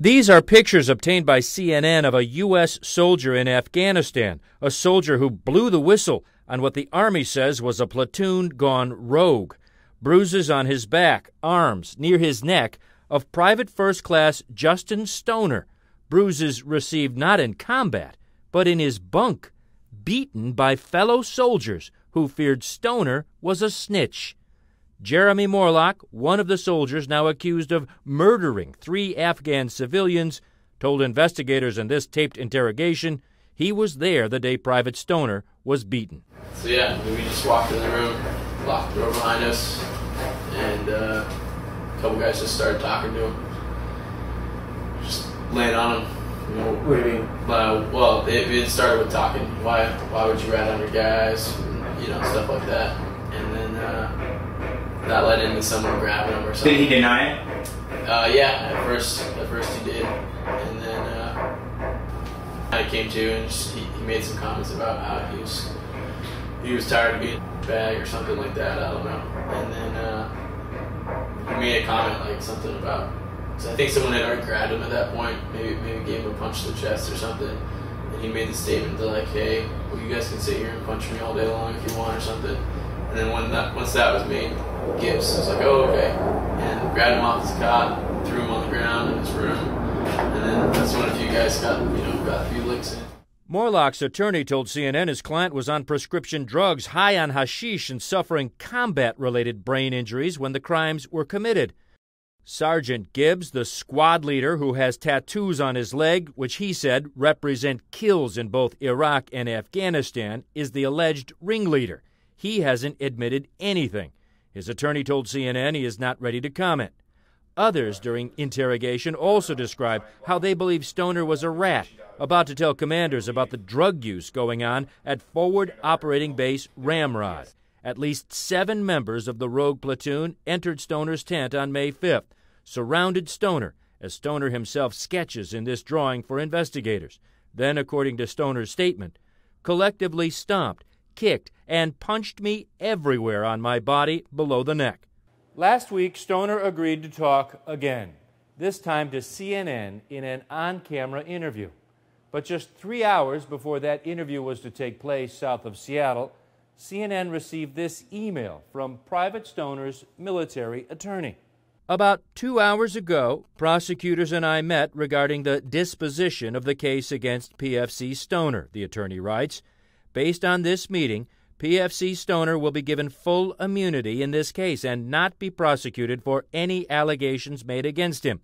These are pictures obtained by CNN of a U.S. soldier in Afghanistan, a soldier who blew the whistle on what the Army says was a platoon gone rogue. Bruises on his back, arms, near his neck of Private First Class Justin Stoner. Bruises received not in combat, but in his bunk, beaten by fellow soldiers who feared Stoner was a snitch. Jeremy Morlock, one of the soldiers now accused of murdering 3 Afghan civilians, told investigators in this taped interrogation he was there the day Private Stoner was beaten. So yeah, we just walked in the room, locked the door behind us, and a couple guys just started talking to him. Just laying on him. You know, what do you mean? Well, it started with talking. Why would you rat on your guys? And, you know, stuff like that. And then that led into someone grabbing him or something. Did he deny it? Yeah, at first he did, and then I came to, and he made some comments about how he was tired of being a bag or something like that. I don't know. And then he made a comment like something about. So I think someone had already grabbed him at that point. Maybe gave him a punch to the chest or something. And he made the statement to like, "Hey, well, you guys can sit here and punch me all day long if you want or something." And then once that was made, Gibbs was like, "Oh, okay," and grabbed him off his cot, threw him on the ground in his room, and then that's when a few guys got a few licks in. Morlock's attorney told CNN his client was on prescription drugs, high on hashish, and suffering combat-related brain injuries when the crimes were committed. Sergeant Gibbs, the squad leader who has tattoos on his leg, which he said represent kills in both Iraq and Afghanistan, is the alleged ringleader. He hasn't admitted anything. His attorney told CNN he is not ready to comment. Others during interrogation also described how they believe Stoner was a rat, about to tell commanders about the drug use going on at Forward Operating Base Ramrod. At least 7 members of the rogue platoon entered Stoner's tent on May 5th, surrounded Stoner, as Stoner himself sketches in this drawing for investigators. Then, according to Stoner's statement, collectively stomped, kicked, and punched me everywhere on my body below the neck. Last week, Stoner agreed to talk again, this time to CNN in an on-camera interview. But just 3 hours before that interview was to take place south of Seattle, CNN received this email from Private Stoner's military attorney. About 2 hours ago, prosecutors and I met regarding the disposition of the case against PFC Stoner, the attorney writes. Based on this meeting, PFC Stoner will be given full immunity in this case and not be prosecuted for any allegations made against him.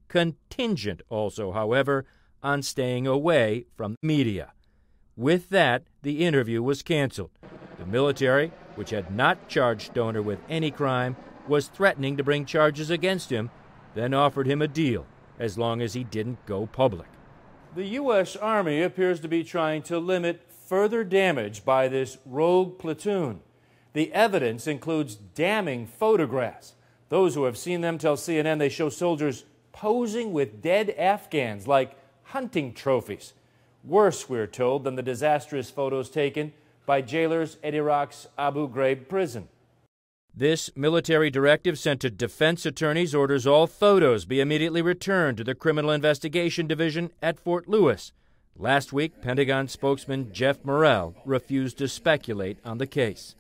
Contingent also, however, on staying away from media. With that, the interview was canceled. The military, which had not charged Stoner with any crime, was threatening to bring charges against him, then offered him a deal as long as he didn't go public. The U.S. Army appears to be trying to limit further damage by this rogue platoon. The evidence includes damning photographs. Those who have seen them tell CNN they show soldiers posing with dead Afghans like hunting trophies. Worse, we're told, than the disastrous photos taken by jailers at Iraq's Abu Ghraib prison. This military directive sent to defense attorneys orders all photos be immediately returned to the Criminal Investigation Division at Fort Lewis. Last week, Pentagon spokesman Jeff Morrell refused to speculate on the case.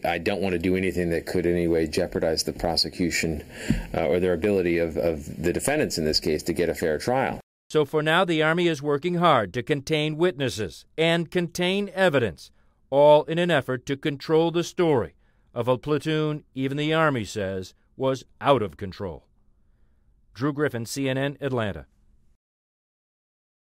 I don't want to do anything that could in any way jeopardize the prosecution or their ability of the defendants in this case to get a fair trial. So for now, the Army is working hard to contain witnesses and contain evidence, all in an effort to control the story of a platoon even the Army says was out of control. Drew Griffin, CNN, Atlanta.